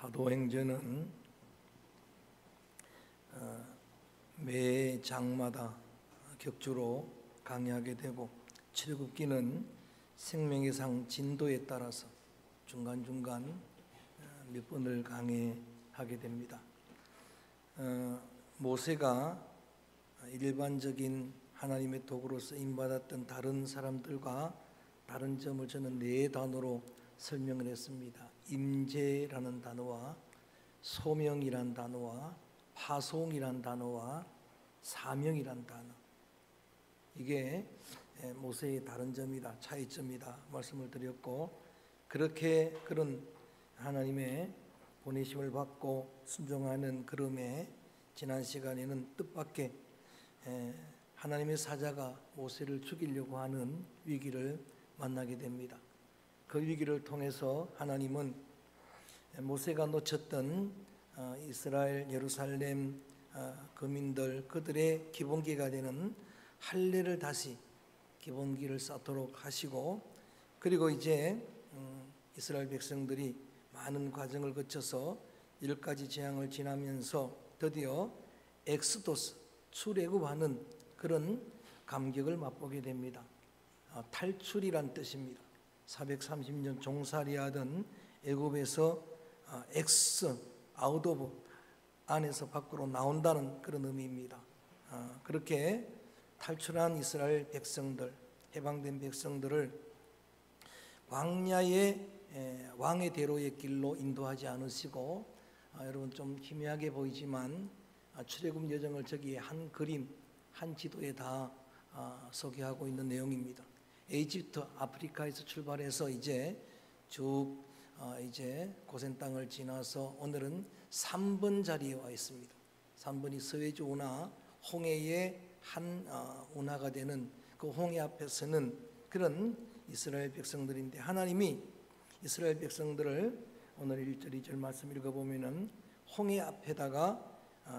사도행전은 매 장마다 격주로 강의하게 되고, 출애굽기는 생명의 상 진도에 따라서 중간중간 몇 번을 강의하게 됩니다. 모세가 일반적인 하나님의 도구로 쓰임받았던 다른 사람들과 다른 점을 저는 네 단어로 설명을 했습니다. 임재라는 단어와 소명이란 단어와 파송이란 단어와 사명이란 단어, 이게 모세의 다른 점이다, 차이점이다 말씀을 드렸고, 그런 하나님의 보내심을 받고 순종하는 그름에 지난 시간에는 뜻밖의 하나님의 사자가 모세를 죽이려고 하는 위기를 만나게 됩니다. 그 위기를 통해서 하나님은 모세가 놓쳤던 이스라엘 예루살렘 거민들, 그들의 기본기가 되는 할례를 다시 기본기를 쌓도록 하시고, 그리고 이제 이스라엘 백성들이 많은 과정을 거쳐서 10가지 재앙을 지나면서 드디어 엑스도스, 출애굽하는 그런 감격을 맛보게 됩니다. 탈출이란 뜻입니다. 430년 종살이하던 애굽에서 아웃 오브, 안에서 밖으로 나온다는 그런 의미입니다. 그렇게 탈출한 이스라엘 백성들, 해방된 백성들을 광야의 왕의 대로의 길로 인도하지 않으시고, 여러분 좀 희미하게 보이지만 출애굽 여정을 저기 한 그림, 한 지도에 다 소개하고 있는 내용입니다. 이집트, 아프리카에서 출발해서 이제 쭉 이제 고센 땅을 지나서 오늘은 3번 자리에 와 있습니다. 3번이 서해주 운하, 홍해의 한 운하가 되는 그 홍해 앞에서는 그런 이스라엘 백성들인데, 하나님이 이스라엘 백성들을 오늘 1절 2절 말씀 읽어보면은 홍해 앞에다가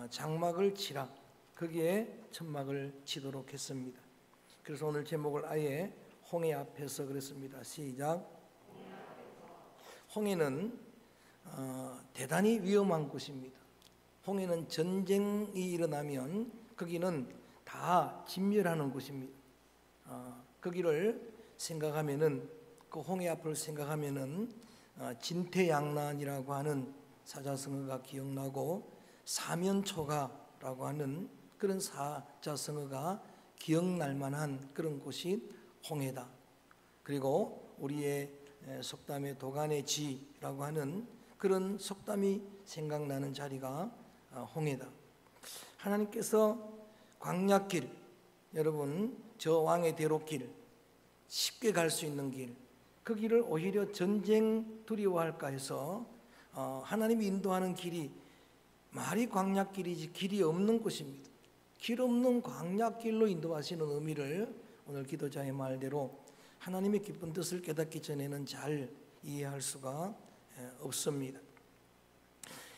장막을 치라, 거기에 천막을 치도록 했습니다. 그래서 오늘 제목을 아예 홍해 앞에서 그랬습니다. 시작. 홍해는 대단히 위험한 곳입니다. 홍해는 전쟁이 일어나면 거기는 다 진멸하는 곳입니다. 거기를 생각하면은, 그 홍해 앞을 생각하면은 진퇴양난이라고 하는 사자성어가 기억나고, 사면초가라고 하는 그런 사자성어가 기억날 만한 그런 곳이 홍해다. 그리고 우리의 속담에 도간의 지라고 하는 그런 속담이 생각나는 자리가 홍해다. 하나님께서 광야길, 여러분 저 왕의 대로길, 쉽게 갈 수 있는 길, 그 길을 오히려 전쟁 두려워할까 해서 하나님이 인도하는 길이 말이 광야길이지 길이 없는 곳입니다. 길 없는 광야길로 인도하시는 의미를 오늘 기도자의 말대로 하나님의 깊은 뜻을 깨닫기 전에는 잘 이해할 수가 없습니다.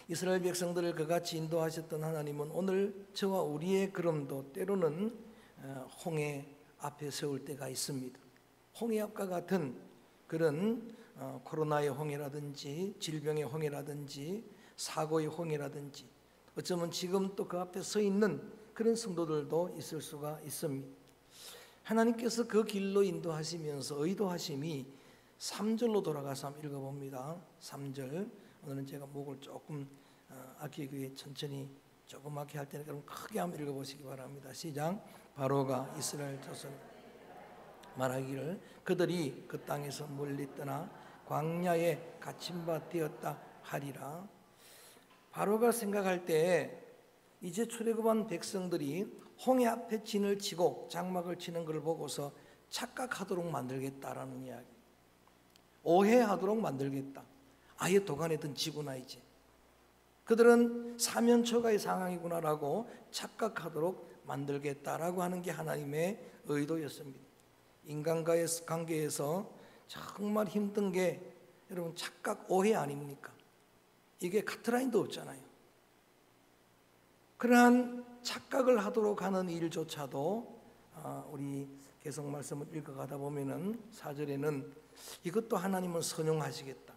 이스라엘 백성들을 그같이 인도하셨던 하나님은 오늘 저와 우리의 걸음도 때로는 홍해 앞에 세울 때가 있습니다. 홍해 앞과 같은 그런 코로나의 홍해라든지 질병의 홍해라든지 사고의 홍해라든지, 어쩌면 지금 또 그 앞에 서 있는 그런 성도들도 있을 수가 있습니다. 하나님께서 그 길로 인도하시면서 의도하심이 3절로 돌아가서 한번 읽어봅니다. 3절, 오늘은 제가 목을 조금 아끼기 위해 천천히 조그맣게 할 테니까 그럼 크게 한번 읽어보시기 바랍니다. 시작. 바로가 이스라엘 자손 말하기를 그들이 그 땅에서 멀리 떠나 광야에 갇힌 바 되었다 하리라. 바로가 생각할 때 이제 출애굽한 백성들이 홍해 앞에 진을 치고 장막을 치는 것을 보고서 착각하도록 만들겠다라는 이야기, 오해하도록 만들겠다. 아예 도간에 던지구나, 이제 그들은 사면초가의 상황이구나라고 착각하도록 만들겠다라고 하는 게 하나님의 의도였습니다. 인간과의 관계에서 정말 힘든 게 여러분 착각, 오해 아닙니까? 이게 카트라인도 없잖아요. 그러한 착각을 하도록 하는 일조차도 우리 계속 말씀을 읽어가다 보면은 4절에는 이것도 하나님은 선용하시겠다,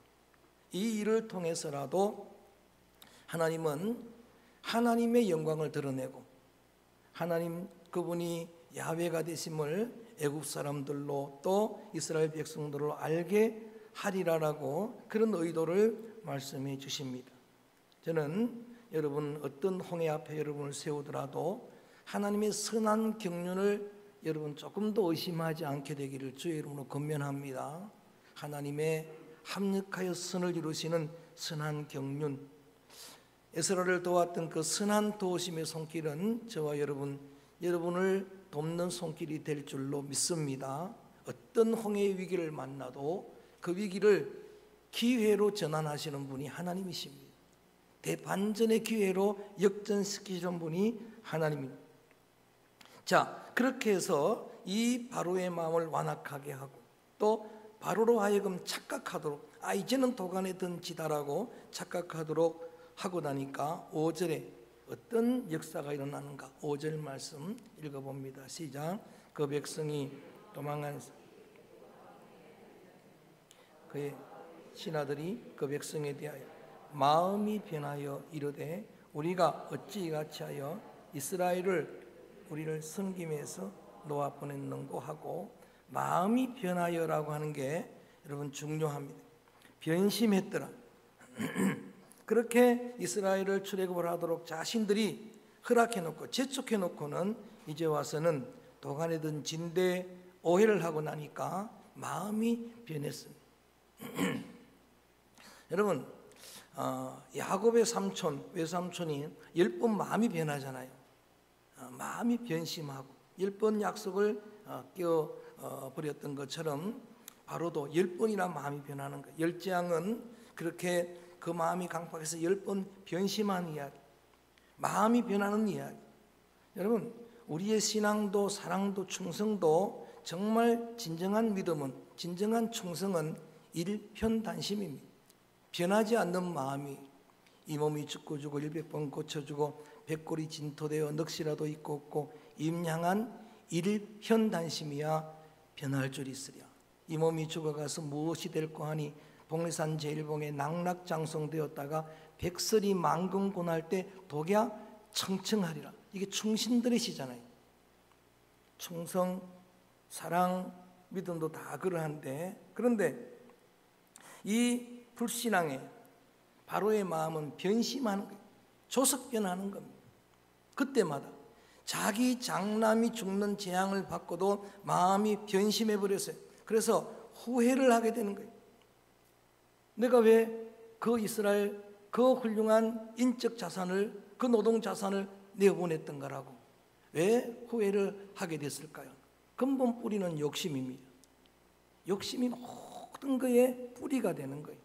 이 일을 통해서라도 하나님은 하나님의 영광을 드러내고 하나님 그분이 야훼가 되심을 애굽 사람들로 또 이스라엘 백성들로 알게 하리라라고 그런 의도를 말씀해 주십니다. 저는 여러분 어떤 홍해 앞에 여러분을 세우더라도 하나님의 선한 경륜을 여러분 조금 더 의심하지 않게 되기를 주의 이름으로 권면합니다. 하나님의 합력하여 선을 이루시는 선한 경륜, 에스라를 도왔던 그 선한 도우심의 손길은 저와 여러분을 돕는 손길이 될 줄로 믿습니다. 어떤 홍해의 위기를 만나도 그 위기를 기회로 전환하시는 분이 하나님이십니다. 대반전의 기회로 역전시키시는 분이 하나님입니다. 자, 그렇게 해서 이 바로의 마음을 완악하게 하고 또 바로로 하여금 착각하도록 이제는 도간에 든 지다라고 착각하도록 하고 나니까 5절에 어떤 역사가 일어나는가 5절 말씀 읽어봅니다. 시작. 그 백성이 도망한 그의 신하들이 그 백성에 대하여 마음이 변하여 이르되 우리가 어찌 이같이 하여 이스라엘을 우리를 섬김에서 놓아보냈는고 하고 마음이 변하여라고 하는 게 여러분 중요합니다. 변심했더라. 그렇게 이스라엘을 출애굽을 하도록 자신들이 허락해놓고 재촉해놓고는 이제 와서는 도간에 든 진대 오해를 하고 나니까 마음이 변했습니다. 여러분 야곱의 삼촌 외삼촌이 10번 마음이 변하잖아요. 마음이 변심하고 10번 약속을 깨어버렸던 것처럼 바로도 10번이나 마음이 변하는 거예요. 열재앙은 그렇게 그 마음이 강팍해서 10번 변심한 이야기, 마음이 변하는 이야기. 여러분 우리의 신앙도 사랑도 충성도 정말 진정한 믿음은 진정한 충성은 일편단심입니다. 변하지 않는 마음이 이 몸이 죽고 죽고 100번 고쳐주고 백골이 진토되어 넋이라도 있고 없고 임양한 일편단심이야 변할 줄 있으랴. 이 몸이 죽어가서 무엇이 될꼬 하니 복리산 제일봉에 낙락장성되었다가 백설이 만금곤할 때 독야 청청하리라. 이게 충신들의 시잖아요. 충성, 사랑, 믿음도 다 그러한데 그런데 이 불신앙에 바로의 마음은 변심하는 거예요. 조석변하는 겁니다. 그때마다 자기 장남이 죽는 재앙을 받고도 마음이 변심해 버렸어요. 그래서 후회를 하게 되는 거예요. 내가 왜 그 이스라엘 그 훌륭한 인적 자산을 그 노동 자산을 내어보냈던가라고 왜 후회를 하게 됐을까요? 근본 뿌리는 욕심입니다. 욕심이 모든 것의 뿌리가 되는 거예요.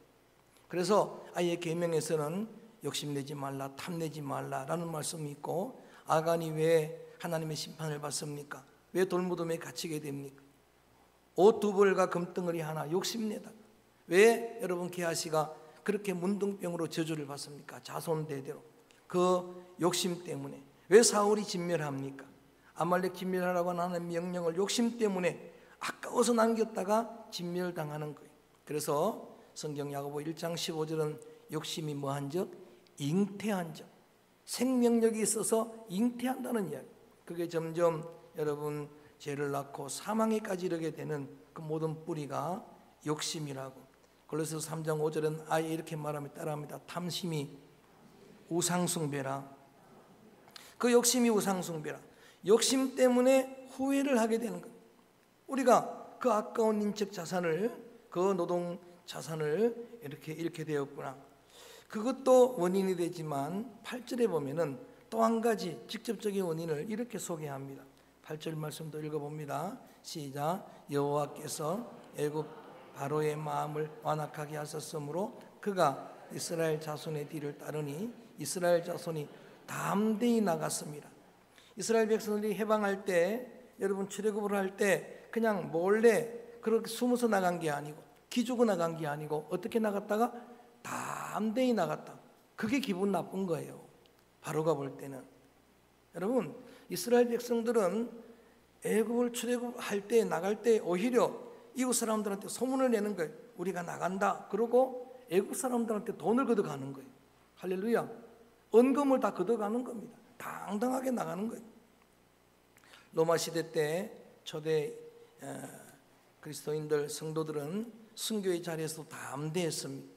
그래서 아예 계명에서는 욕심내지 말라 탐내지 말라라는 말씀이 있고 아간이 왜 하나님의 심판을 받습니까? 왜 돌무덤에 갇히게 됩니까? 옷 2벌과 금덩어리 하나 욕심내다. 왜 여러분 게하시가 그렇게 문둥병으로 저주를 받습니까? 자손 대대로 그 욕심 때문에. 왜 사울이 진멸합니까? 아말렉 진멸하라고 하는 명령을 욕심 때문에 아까워서 남겼다가 진멸당하는 거예요. 그래서 성경 야고보 1장 15절은 욕심이 뭐한 적? 잉태한 적. 생명력이 있어서 잉태한다는 이야기. 그게 점점 여러분 죄를 낳고 사망에까지 이르게 되는 그 모든 뿌리가 욕심이라고. 골로새서 3장 5절은 아예 이렇게 말하면 따라합니다. 탐심이 우상숭배라. 그 욕심이 우상숭배라. 욕심 때문에 후회를 하게 되는 거예요. 우리가 그 아까운 인적 자산을 그 노동 자산을 이렇게 잃게 되었구나. 그것도 원인이 되지만 8절에 보면은 또 한 가지 직접적인 원인을 이렇게 소개합니다. 8절 말씀도 읽어봅니다. 시작. 여호와께서 애굽 바로의 마음을 완악하게 하셨으므로 그가 이스라엘 자손의 뒤를 따르니 이스라엘 자손이 담대히 나갔습니다. 이스라엘 백성들이 해방할 때 여러분 출애굽을 할 때 그냥 몰래 그렇게 숨어서 나간 게 아니고 기죽어 나간 게 아니고 어떻게 나갔다가 담대히 나갔다. 그게 기분 나쁜 거예요. 바로가 볼 때는. 여러분 이스라엘 백성들은 애굽을 출애굽할 때 나갈 때 오히려 이웃 사람들한테 소문을 내는 거예요. 우리가 나간다. 그러고 애굽 사람들한테 돈을 걷어가는 거예요. 할렐루야. 언금을 다 걷어가는 겁니다. 당당하게 나가는 거예요. 로마 시대 때 초대 그리스도인들 성도들은 순교의 자리에서 담대했습니다.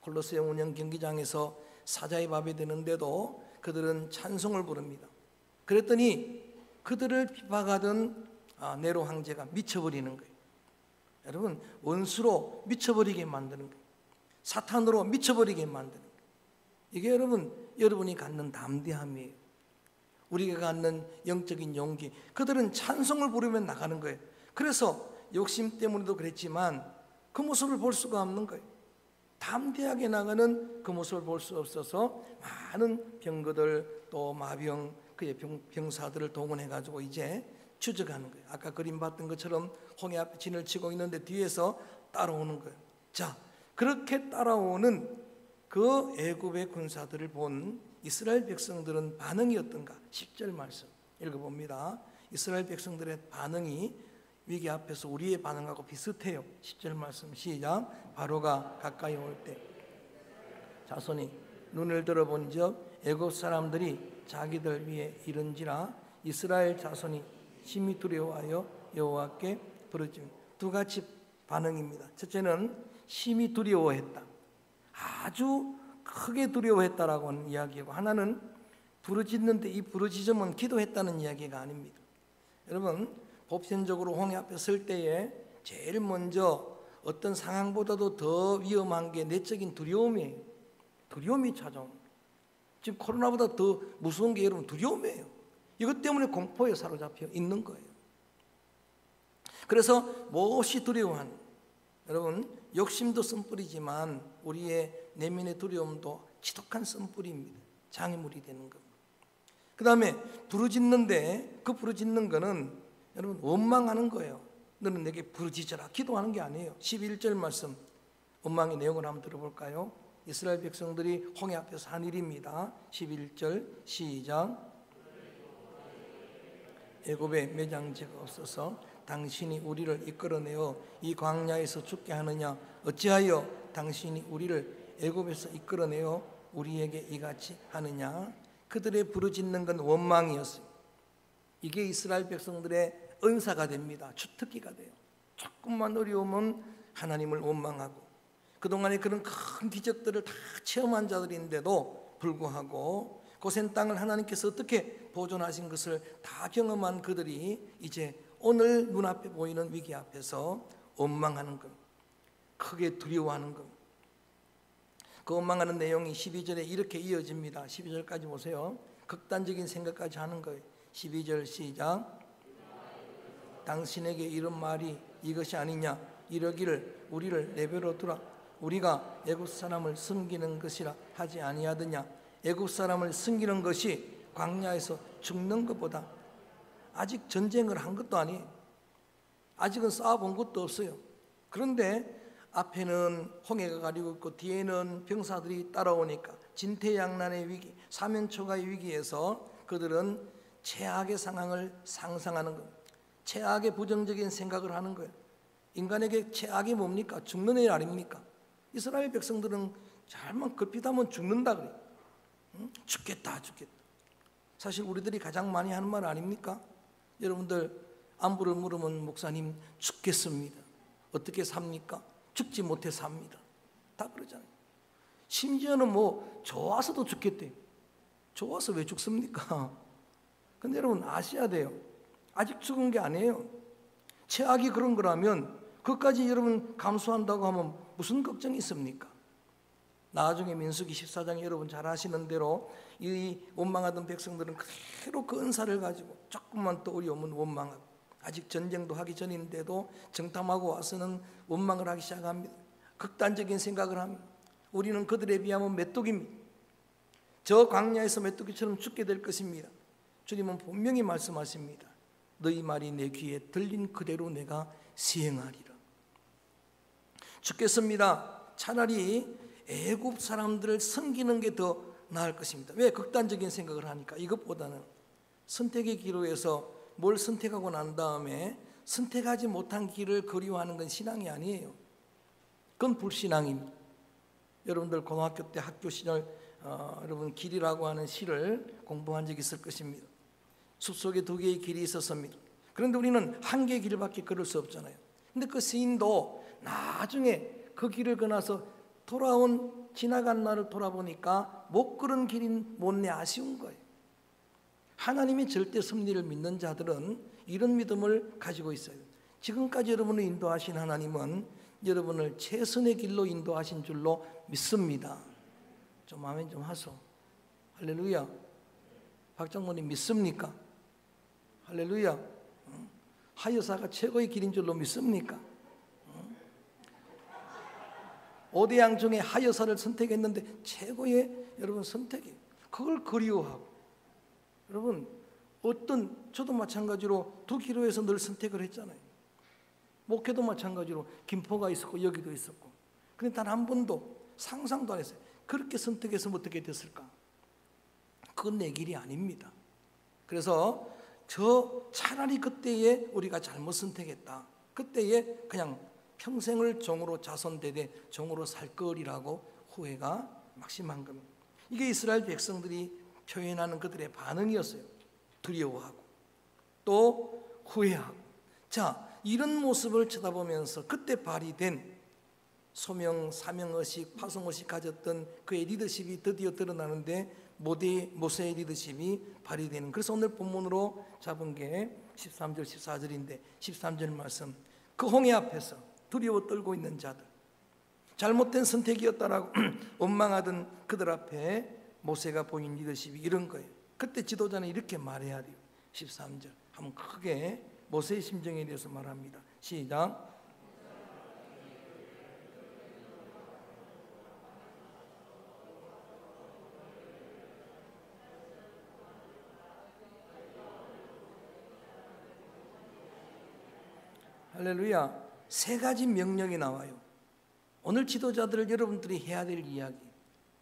콜로세움 운영 경기장에서 사자의 밥이 되는데도 그들은 찬송을 부릅니다. 그랬더니 그들을 비박하던 네로 황제가 미쳐버리는 거예요. 여러분, 원수로 미쳐버리게 만드는 거예요. 사탄으로 미쳐버리게 만드는 거예요. 이게 여러분이 갖는 담대함이에요. 우리가 갖는 영적인 용기. 그들은 찬송을 부르며 나가는 거예요. 그래서 욕심 때문에도 그랬지만 그 모습을 볼 수가 없는 거예요. 담대하게 나가는 그 모습을 볼 수 없어서 많은 병거들 또 마병 그의 병사들을 동원해가지고 이제 추적하는 거예요. 아까 그림 봤던 것처럼 홍해 앞에 진을 치고 있는데 뒤에서 따라오는 거예요. 자, 그렇게 따라오는 그 애굽의 군사들을 본 이스라엘 백성들은 반응이 어떤가? 10절 말씀 읽어봅니다. 이스라엘 백성들의 반응이 위기 앞에서 우리의 반응하고 비슷해요. 10절 말씀 시작. 바로가 가까이 올 때 자손이 눈을 들어본즉 애굽 사람들이 자기들 위에 이른지라 이스라엘 자손이 심히 두려워하여 여호와께 부르짖음. 두 가지 반응입니다. 첫째는 심히 두려워했다. 아주 크게 두려워했다라고 하는 이야기고, 하나는 부르짖는데 이 부르짖음은 기도했다는 이야기가 아닙니다. 여러분, 보편적으로 홍해 앞에 설 때에 제일 먼저 어떤 상황보다도 더 위험한 게 내적인 두려움이에요. 두려움이 찾아옵니다. 지금 코로나보다 더 무서운 게 여러분 두려움이에요. 이것 때문에 공포에 사로잡혀 있는 거예요. 그래서 무엇이 두려워하는, 여러분, 욕심도 쓴뿌리지만 우리의 내면의 두려움도 지독한 쓴뿌리입니다. 장애물이 되는 겁니다. 그 다음에 부르짖는데 그 부르짖는 거는 여러분 원망하는 거예요. 너는 내게 부르짖어라. 기도하는 게 아니에요. 11절 말씀 원망의 내용을 한번 들어볼까요? 이스라엘 백성들이 홍해 앞에서 한 일입니다. 11절 시작. 애굽에 매장지가 없어서 당신이 우리를 이끌어내어 이 광야에서 죽게 하느냐? 어찌하여 당신이 우리를 애굽에서 이끌어내어 우리에게 이같이 하느냐? 그들의 부르짖는 건 원망이었어요. 이게 이스라엘 백성들의 은사가 됩니다. 주특기가 돼요. 조금만 어려우면 하나님을 원망하고, 그동안에 그런 큰 기적들을 다 체험한 자들인데도 불구하고 고센 땅을 하나님께서 어떻게 보존하신 것을 다 경험한 그들이 이제 오늘 눈앞에 보이는 위기 앞에서 원망하는 것, 크게 두려워하는 것. 그 원망하는 내용이 12절에 이렇게 이어집니다. 12절까지 보세요. 극단적인 생각까지 하는 거예요. 12절 시작. 당신에게 이런 말이 이것이 아니냐? 이러기를 우리를 내버려 두라. 우리가 애굽 사람을 섬기는 것이라 하지 아니하더냐? 애굽 사람을 섬기는 것이 광야에서 죽는 것보다, 아직 전쟁을 한 것도 아니에요. 아직은 싸워본 것도 없어요. 그런데 앞에는 홍해가 가리고 있고 뒤에는 병사들이 따라오니까 진퇴양난의 위기, 사면초가의 위기에서 그들은 최악의 상황을 상상하는 겁니다. 최악의 부정적인 생각을 하는 거예요. 인간에게 최악이 뭡니까? 죽는 일 아닙니까? 이스라엘 백성들은 잘만 급히다면 죽는다 그래요. 죽겠다. 사실 우리들이 가장 많이 하는 말 아닙니까? 여러분들 안부를 물으면 목사님 죽겠습니다. 어떻게 삽니까? 죽지 못해 삽니다. 다 그러잖아요. 심지어는 뭐 좋아서도 죽겠대요. 좋아서 왜 죽습니까? 근데 여러분 아셔야 돼요. 아직 죽은 게 아니에요. 최악이 그런 거라면 그것까지 여러분 감수한다고 하면 무슨 걱정이 있습니까? 나중에 민수기 14장에 여러분 잘 아시는 대로 이 원망하던 백성들은 그대로 그 은사를 가지고 조금만 더 어려우면 원망하고, 아직 전쟁도 하기 전인데도 정탐하고 와서는 원망을 하기 시작합니다. 극단적인 생각을 합니다. 우리는 그들에 비하면 메뚜기입니다. 저 광야에서 메뚜기처럼 죽게 될 것입니다. 주님은 분명히 말씀하십니다. 너희 말이 내 귀에 들린 그대로 내가 시행하리라. 죽겠습니다. 차라리 애굽 사람들을 섬기는 게 더 나을 것입니다. 왜? 극단적인 생각을 하니까. 이것보다는 선택의 기로에서 뭘 선택하고 난 다음에 선택하지 못한 길을 그리워하는 건 신앙이 아니에요. 그건 불신앙입니다. 여러분들 고등학교 때 학교 시절 여러분 길이라고 하는 시를 공부한 적이 있을 것입니다. 숲속에 두 개의 길이 있었습니다. 그런데 우리는 한 개의 길밖에 걸을 수 없잖아요. 근데 그 시인도 나중에 그 길을 건너서 지나간 날을 돌아보니까 못 걸은 길인 못내 아쉬운 거예요. 하나님의 절대 섭리를 믿는 자들은 이런 믿음을 가지고 있어요. 지금까지 여러분을 인도하신 하나님은 여러분을 최선의 길로 인도하신 줄로 믿습니다. 좀 아멘 좀 하소. 할렐루야. 박장모님 믿습니까? 할렐루야. 하여사가 최고의 길인 줄로 믿습니까? 오대양 중에 하여사를 선택했는데 최고의 여러분 선택이에요. 그걸 그리워하고 여러분 저도 마찬가지로 두 기로에서 늘 선택을 했잖아요. 목회도 마찬가지로 김포가 있었고 여기도 있었고 그런데 단 한 번도 상상도 안 했어요. 그렇게 선택해서 어떻게 됐을까? 그건 내 길이 아닙니다. 그래서 차라리 그때에 우리가 잘못 선택했다. 그때에 그냥 평생을 종으로 자손대대 종으로 살 거리라고 후회가 막심한 겁니다. 이게 이스라엘 백성들이 표현하는 그들의 반응이었어요. 두려워하고 또 후회하고. 자, 이런 모습을 쳐다보면서 그때 발휘된 소명, 사명의식, 파송의식 가졌던 그의 리더십이 드디어 드러나는데 모세의 리더십이 발휘되는. 그래서 오늘 본문으로 잡은 게 13절 14절인데 13절 말씀, 그 홍해 앞에서 두려워 떨고 있는 자들, 잘못된 선택이었다라고 원망하던 그들 앞에 모세가 보인 리더십이 이런 거예요. 그때 지도자는 이렇게 말해야 돼요. 13절 한번 크게 모세의 심정에 대해서 말합니다. 시작. 할렐루야. 세 가지 명령이 나와요. 오늘 지도자들 여러분들이 해야 될 이야기.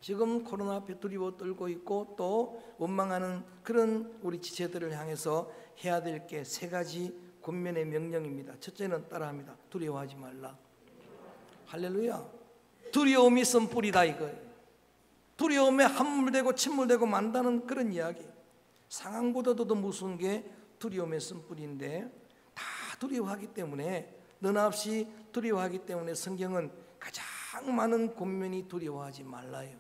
지금 코로나 앞에 두려워 떨고 있고 또 원망하는 그런 우리 지체들을 향해서 해야 될 게 세 가지 권면의 명령입니다. 첫째는 따라합니다. 두려워하지 말라. 할렐루야. 두려움이 선뿌리다 이거예요. 두려움에 함몰되고 침몰되고 만다는 그런 이야기. 상황보다도 더 무서운 게 두려움의 선뿌리인데 다 두려워하기 때문에 너나 없이 두려워하기 때문에 성경은 가장 많은 권면이 두려워하지 말라요.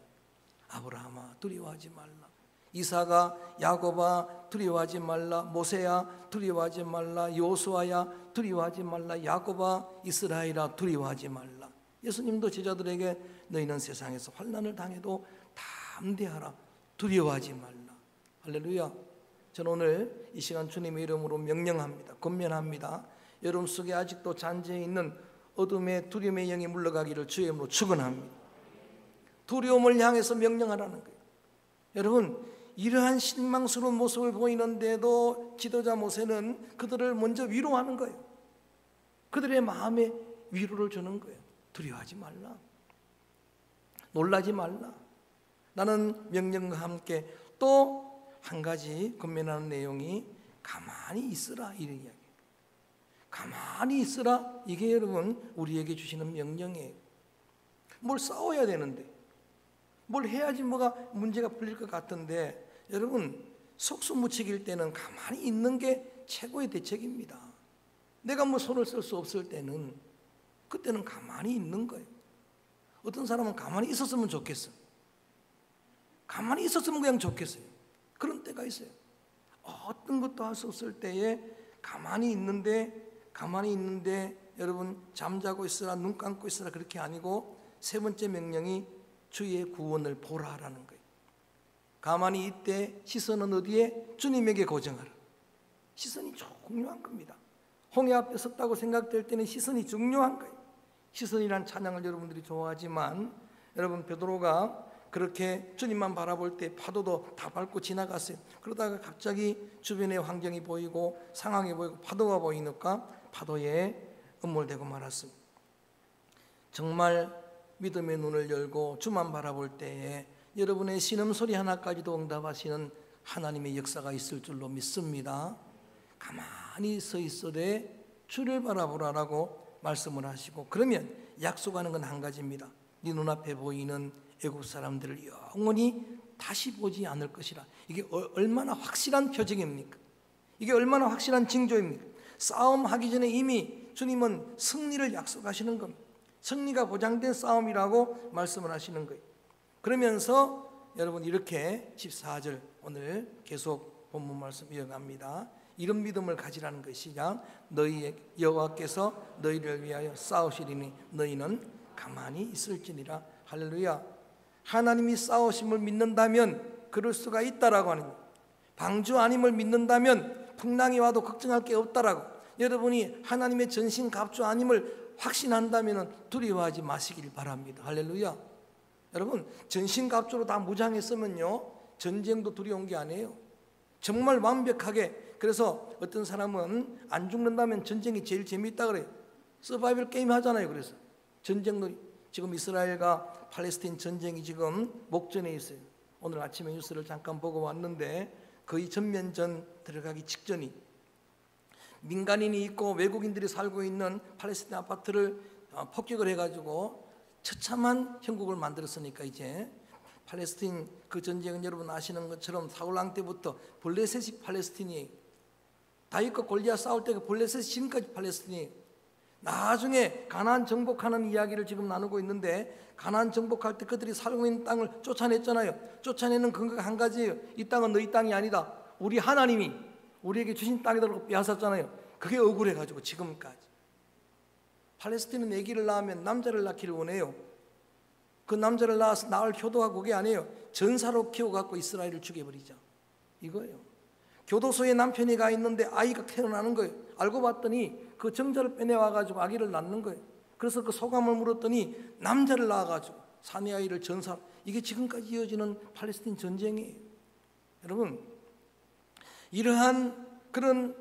아브라함아 두려워하지 말라. 이사가 야곱아 두려워하지 말라. 모세야 두려워하지 말라. 여호수아야 두려워하지 말라. 야곱아 이스라엘아 두려워하지 말라. 예수님도 제자들에게 너희는 세상에서 환난을 당해도 담대하라. 두려워하지 말라. 할렐루야. 저는 오늘 이 시간 주님의 이름으로 명령합니다. 권면합니다. 여러분 속에 아직도 잔재해 있는 어둠의 두려움의 영이 물러가기를 주의 이름으로 축원합니다. 두려움을 향해서 명령하라는 거예요. 여러분 이러한 실망스러운 모습을 보이는데도 지도자 모세는 그들을 먼저 위로하는 거예요. 그들의 마음에 위로를 주는 거예요. 두려워하지 말라. 놀라지 말라. 나는 명령과 함께 또 한 가지 권면하는 내용이 가만히 있으라 이런 이야기. 가만히 있으라. 이게 여러분 우리에게 주시는 명령이에요. 뭘 싸워야 되는데 뭘 해야지 뭐가 문제가 풀릴 것 같은데 여러분 속수무책일 때는 가만히 있는 게 최고의 대책입니다. 내가 뭐 손을 쓸 수 없을 때는 그때는 가만히 있는 거예요. 어떤 사람은 가만히 있었으면 좋겠어. 가만히 있었으면 그냥 좋겠어요. 그런 때가 있어요. 어떤 것도 할 수 없을 때에 가만히 있는데 여러분 잠자고 있으라 눈 감고 있으라 그렇게 아니고 세 번째 명령이 주의 구원을 보라라는 거예요. 가만히 있되 시선은 어디에? 주님에게 고정하라. 시선이 중요한 겁니다. 홍해 앞에 섰다고 생각될 때는 시선이 중요한 거예요. 시선이란 찬양을 여러분들이 좋아하지만 여러분 베드로가 그렇게 주님만 바라볼 때 파도도 다 밟고 지나갔어요. 그러다가 갑자기 주변의 환경이 보이고 상황이 보이고 파도가 보이니까 파도에 음몰되고 말았습니다. 정말 믿음의 눈을 열고 주만 바라볼 때에 여러분의 신음소리 하나까지도 응답하시는 하나님의 역사가 있을 줄로 믿습니다. 가만히 서 있어되 주를 바라보라라고 말씀을 하시고 그러면 약속하는 건 한 가지입니다. 네 눈앞에 보이는 애국 사람들을 영원히 다시 보지 않을 것이라. 이게 얼마나 확실한 표징입니까? 이게 얼마나 확실한 징조입니까? 싸움하기 전에 이미 주님은 승리를 약속하시는 겁니다. 승리가 보장된 싸움이라고 말씀을 하시는 거예요. 그러면서 여러분 이렇게 14절 오늘 계속 본문 말씀 이어갑니다. 이런 믿음을 가지라는 것이 너희 여호와께서 너희를 위하여 싸우시리니 너희는 가만히 있을지니라. 할렐루야. 하나님이 싸우심을 믿는다면 그럴 수가 있다라고 하는 거예요. 방주 아님을 믿는다면 풍랑이 와도 걱정할 게 없다라고. 여러분이 하나님의 전신갑주 아님을 확신한다면 두려워하지 마시길 바랍니다. 할렐루야. 여러분 전신갑주로 다 무장했으면요 전쟁도 두려운 게 아니에요. 정말 완벽하게. 그래서 어떤 사람은 안 죽는다면 전쟁이 제일 재미있다 그래요. 서바이벌 게임 하잖아요. 그래서 전쟁놀이. 지금 이스라엘과 팔레스타인 전쟁이 지금 목전에 있어요. 오늘 아침에 뉴스를 잠깐 보고 왔는데 거의 전면전 들어가기 직전이 민간인이 있고 외국인들이 살고 있는 팔레스타인 아파트를 폭격을 해가지고 처참한 형국을 만들었으니까 이제 팔레스타인 그 전쟁은 여러분 아시는 것처럼 사울왕 때부터 블레셋이 팔레스타인이에요. 다윗과 골리앗 싸울 때 그 블레셋이 지금까지 팔레스타인이에요. 나중에 가나안 정복하는 이야기를 지금 나누고 있는데 가나안 정복할 때 그들이 살고 있는 땅을 쫓아냈잖아요. 쫓아내는 근거가 한 가지예요. 이 땅은 너희 땅이 아니다. 우리 하나님이 우리에게 주신 땅이라고 빼앗았잖아요. 그게 억울해가지고 지금까지 팔레스타인은 아기를 낳으면 남자를 낳기를 원해요. 그 남자를 낳아서 낳을 효도하고 그게 아니에요. 전사로 키워갖고 이스라엘을 죽여버리자 이거예요. 교도소에 남편이 가 있는데 아이가 태어나는 거예요. 알고 봤더니 그 정자를 빼내와가지고 아기를 낳는 거예요. 그래서 그 소감을 물었더니 남자를 낳아가지고 사내 아이를 전사. 이게 지금까지 이어지는 팔레스타인 전쟁이에요. 여러분 이러한 그런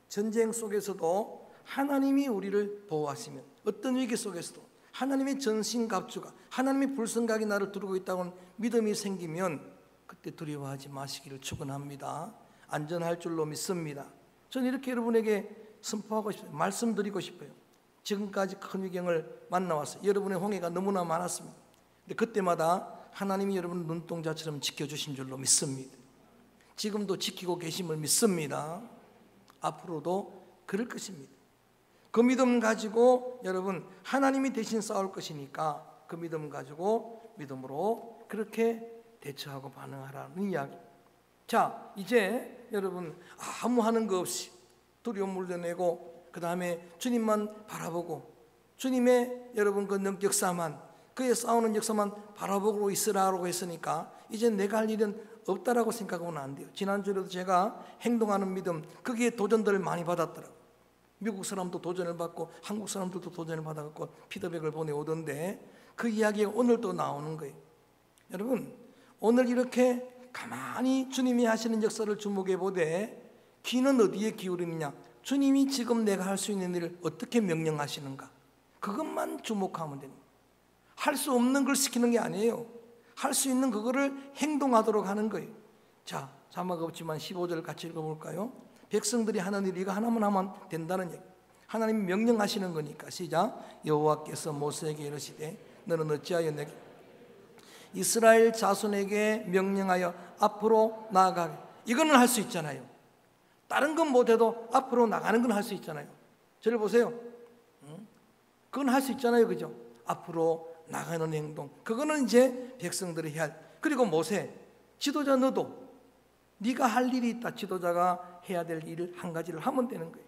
전쟁 속에서도 하나님이 우리를 보호하시면 어떤 위기 속에서도 하나님의 전신갑주가 하나님의 불성각이 나를 두르고 있다고는 믿음이 생기면 그때 두려워하지 마시기를 축원합니다. 안전할 줄로 믿습니다. 저는 이렇게 여러분에게 선포하고 싶어요. 말씀드리고 싶어요. 지금까지 큰 위경을 만나왔어요. 여러분의 홍해가 너무나 많았습니다. 근데 그때마다 하나님이 여러분 눈동자처럼 지켜주신 줄로 믿습니다. 지금도 지키고 계심을 믿습니다. 앞으로도 그럴 것입니다. 그 믿음 가지고 여러분 하나님이 대신 싸울 것이니까 그 믿음 가지고 믿음으로 그렇게 대처하고 반응하라는 이야기. 자 이제 여러분 아무 하는 거 없이 두려움 물려내고 그 다음에 주님만 바라보고 주님의 여러분 그 역사만 그의 싸우는 역사만 바라보고 있으라고 했으니까 이제 내가 할 일은 없다라고 생각하면 안 돼요. 지난주에도 제가 행동하는 믿음 거기에 도전들을 많이 받았더라고요. 미국 사람도 도전을 받고 한국 사람들도 도전을 받아갖고 피드백을 보내오던데 그 이야기가 오늘 또 나오는 거예요. 여러분 오늘 이렇게 가만히 주님이 하시는 역사를 주목해 보되 귀는 어디에 기울이느냐. 주님이 지금 내가 할 수 있는 일을 어떻게 명령하시는가 그것만 주목하면 됩니다. 할 수 없는 걸 시키는 게 아니에요. 할 수 있는 그거를 행동하도록 하는 거예요. 자 자막 없지만 15절 같이 읽어볼까요? 백성들이 하는 일 이거 하나만 하면 된다는 얘기. 하나님이 명령하시는 거니까 시작. 여호와께서 모세에게 이르시되 너는 어찌하여 내게 이스라엘 자손에게 명령하여 앞으로 나아가게. 이거는 할 수 있잖아요. 다른 건 못해도 앞으로 나가는 건 할 수 있잖아요. 저를 보세요. 그건 할 수 있잖아요. 그죠? 앞으로 나가는 행동 그거는 이제 백성들이 해야 할. 그리고 모세 지도자 너도 네가 할 일이 있다. 지도자가 해야 될 일을 한 가지를 하면 되는 거예요.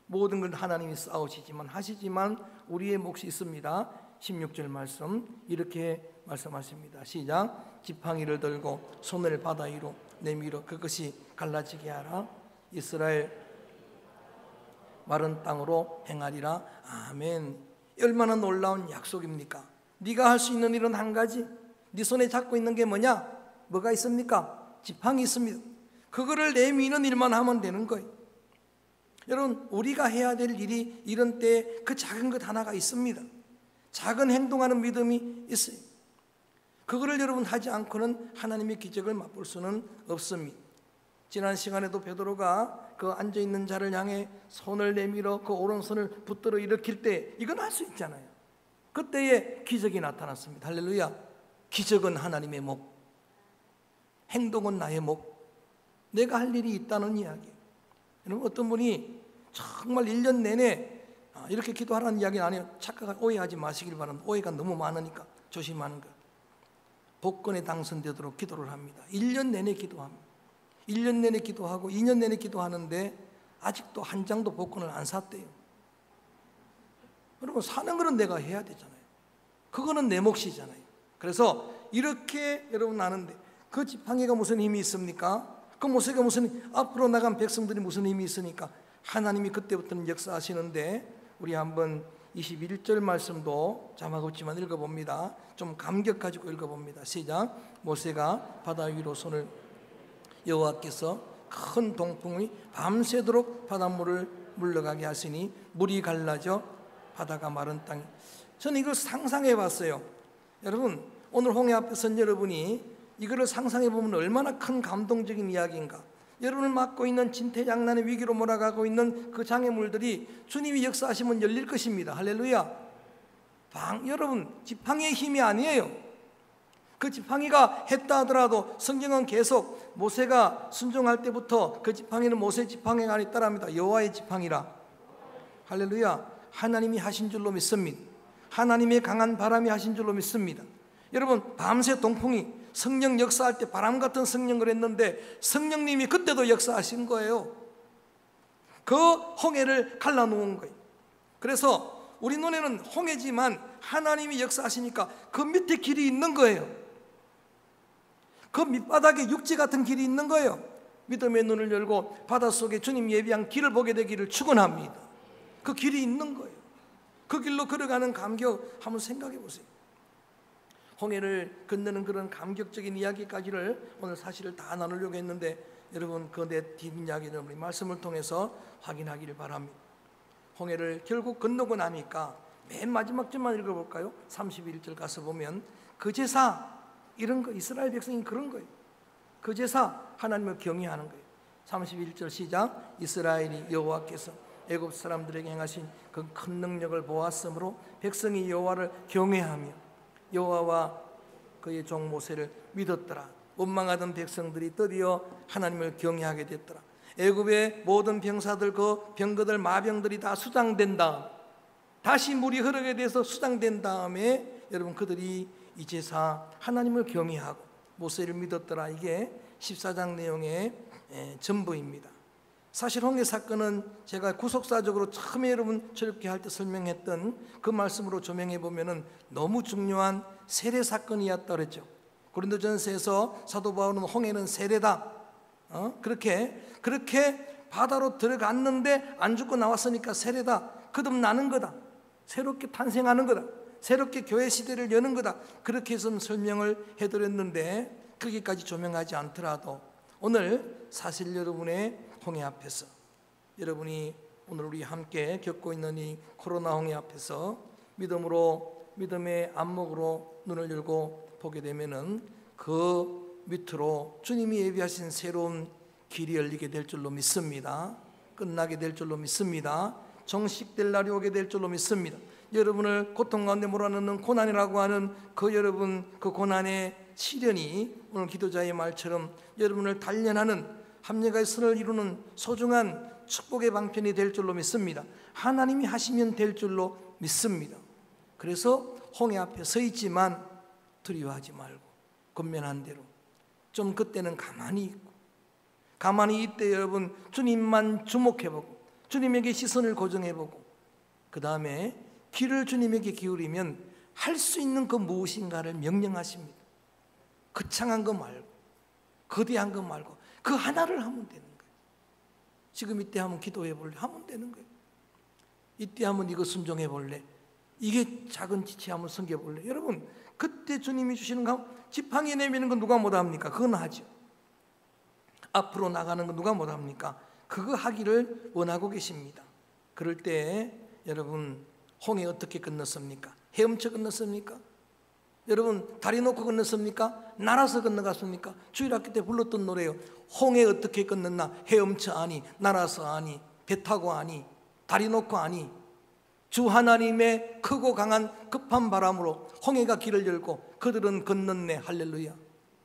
모든 걸 하나님이 싸우시지만 하시지만 우리의 몫이 있습니다. 16절 말씀 이렇게 말씀하십니다. 시작. 지팡이를 들고 손을 바다 위로 내밀어 그것이 갈라지게 하라. 이스라엘 마른 땅으로 행하리라. 아멘. 얼마나 놀라운 약속입니까? 네가 할 수 있는 일은 한 가지. 네 손에 잡고 있는 게 뭐냐? 뭐가 있습니까? 지팡이 있습니다. 그거를 내미는 일만 하면 되는 거예요. 여러분 우리가 해야 될 일이 이런 때 그 작은 것 하나가 있습니다. 작은 행동하는 믿음이 있어요. 그거를 여러분 하지 않고는 하나님의 기적을 맛볼 수는 없습니다. 지난 시간에도 베드로가 그 앉아있는 자를 향해 손을 내밀어 그 오른손을 붙들어 일으킬 때 이건 할 수 있잖아요. 그때에 기적이 나타났습니다. 할렐루야. 기적은 하나님의 목, 행동은 나의 목, 내가 할 일이 있다는 이야기. 여러분, 어떤 분이 정말 1년 내내 이렇게 기도하라는 이야기는 아니에요. 착각하고 오해하지 마시길 바랍니다. 오해가 너무 많으니까 조심하는 거예요. 복권에 당선되도록 기도를 합니다. 1년 내내 기도합니다. 1년 내내 기도하고 2년 내내 기도하는데 아직도 한 장도 복권을 안 샀대요. 여러분, 사는 거는 내가 해야 되잖아요. 그거는 내 몫이잖아요. 그래서 이렇게 여러분 아는데 그 지팡이가 무슨 힘이 있습니까? 그 모세가 무슨, 앞으로 나간 백성들이 무슨 힘이 있으니까 하나님이 그때부터는 역사하시는데, 우리 한번 21절 말씀도 자막 없지만 읽어봅니다. 좀 감격 가지고 읽어봅니다. 시작. 모세가 바다 위로 손을, 여호와께서 큰 동풍이 밤새도록 바닷물을 물러가게 하시니 물이 갈라져 바다가 마른 땅. 저는 이걸 상상해 봤어요. 여러분, 오늘 홍해 앞에 선 여러분이 이거를 상상해 보면 얼마나 큰 감동적인 이야기인가. 여러분을 막고 있는 진퇴양난의 위기로 몰아가고 있는 그 장애물들이 주님이 역사하시면 열릴 것입니다. 할렐루야. 여러분, 지팡이의 힘이 아니에요. 그 지팡이가 했다 하더라도 성경은 계속 모세가 순종할 때부터 그 지팡이는 모세의 지팡이가 아니 따라합니다. 여호와의 지팡이라. 할렐루야. 하나님이 하신 줄로 믿습니다. 하나님의 강한 바람이 하신 줄로 믿습니다. 여러분, 밤새 동풍이 성령 역사할 때 바람 같은 성령을 했는데 성령님이 그때도 역사하신 거예요. 그 홍해를 갈라놓은 거예요. 그래서 우리 눈에는 홍해지만 하나님이 역사하시니까 그 밑에 길이 있는 거예요. 그 밑바닥에 육지 같은 길이 있는 거예요. 믿음의 눈을 열고 바닷속에 주님 예비한 길을 보게 되기를 축원합니다. 그 길이 있는 거예요. 그 길로 걸어가는 감격 한번 생각해 보세요. 홍해를 건너는 그런 감격적인 이야기까지를 오늘 사실을 다 나누려고 했는데, 여러분 그 내 뒷이야기는 우리 말씀을 통해서 확인하기를 바랍니다. 홍해를 결국 건너고 나니까 맨 마지막 절만 읽어볼까요? 31절 가서 보면 그 제사, 이런 거 이스라엘 백성이 그런 거예요. 그 제사, 하나님을 경외하는 거예요. 31절 시작. 이스라엘이 여호와께서 애굽 사람들에게 행하신 그 큰 능력을 보았으므로 백성이 여호와를 경외하며 여호와와 그의 종 모세를 믿었더라. 원망하던 백성들이 드디어 하나님을 경외하게 됐더라. 애굽의 모든 병사들, 그 병거들, 마병들이 다 수장된 다음, 다시 물이 흐르게 돼서 수장된 다음에 여러분 그들이 이 제사 하나님을 경외하고 모세를 믿었더라. 이게 14장 내용의 전부입니다. 사실 홍해 사건은 제가 구속사적으로 처음에 여러분 출애굽기 할 때 설명했던 그 말씀으로 조명해 보면은 너무 중요한 세례 사건이었다 그랬죠. 고린도전서에서 사도 바울은 홍해는 세례다. 그렇게 바다로 들어갔는데 안 죽고 나왔으니까 세례다. 거듭나는 거다. 새롭게 탄생하는 거다. 새롭게 교회 시대를 여는 거다. 그렇게 해서 설명을 해드렸는데 거기까지 조명하지 않더라도 오늘 사실 여러분의 홍해 앞에서, 여러분이 오늘 우리 함께 겪고 있는 이 코로나 홍해 앞에서 믿음의 안목으로 눈을 열고 보게 되면은 그 밑으로 주님이 예비하신 새로운 길이 열리게 될 줄로 믿습니다. 끝나게 될 줄로 믿습니다. 정식될 날이 오게 될 줄로 믿습니다. 여러분을 고통 가운데 몰아넣는 고난이라고 하는 그 여러분 그 고난의 시련이 오늘 기도자의 말처럼 여러분을 단련하는, 합력의 선을 이루는 소중한 축복의 방편이 될 줄로 믿습니다. 하나님이 하시면 될 줄로 믿습니다. 그래서 홍해 앞에 서 있지만 두려워하지 말고 권면한 대로 좀 그때는 가만히 있고, 가만히 이때 여러분 주님만 주목해보고 주님에게 시선을 고정해보고 그 다음에 귀를 주님에게 기울이면 할 수 있는 그 무엇인가를 명령하십니다. 거창한 거 말고 거대한 거 말고 그 하나를 하면 되는 거예요. 지금 이때 한번 기도해 볼래? 하면 되는 거예요. 이때 한번 이거 순종해 볼래? 이게 작은 지체 한번 섬겨 볼래? 여러분 그때 주님이 주시는 거, 지팡이 내미는 건 누가 못합니까? 그건 하죠. 앞으로 나가는 건 누가 못합니까? 그거 하기를 원하고 계십니다. 그럴 때 여러분 홍해 어떻게 건넜습니까? 헤엄쳐 건넜습니까? 여러분 다리 놓고 건넜습니까? 날아서 건너갔습니까? 주일학교 때 불렀던 노래요. 홍해 어떻게 건넜나? 헤엄쳐 아니, 날아서 아니, 배 타고 아니, 다리 놓고 아니. 주 하나님의 크고 강한 급한 바람으로 홍해가 길을 열고 그들은 건넜네. 할렐루야.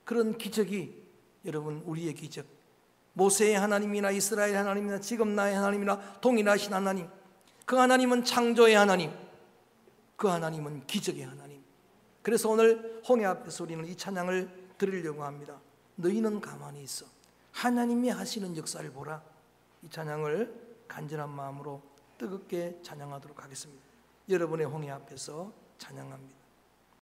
그런 기적이 여러분 우리의 기적, 모세의 하나님이나 이스라엘 하나님이나 지금 나의 하나님이나 동일하신 하나님, 그 하나님은 창조의 하나님, 그 하나님은 기적의 하나님. 그래서 오늘 홍해 앞에서 우리는 이 찬양을 드리려고 합니다. 너희는 가만히 있어, 하나님이 하시는 역사를 보라. 이 찬양을 간절한 마음으로 뜨겁게 찬양하도록 하겠습니다. 여러분의 홍해 앞에서 찬양합니다.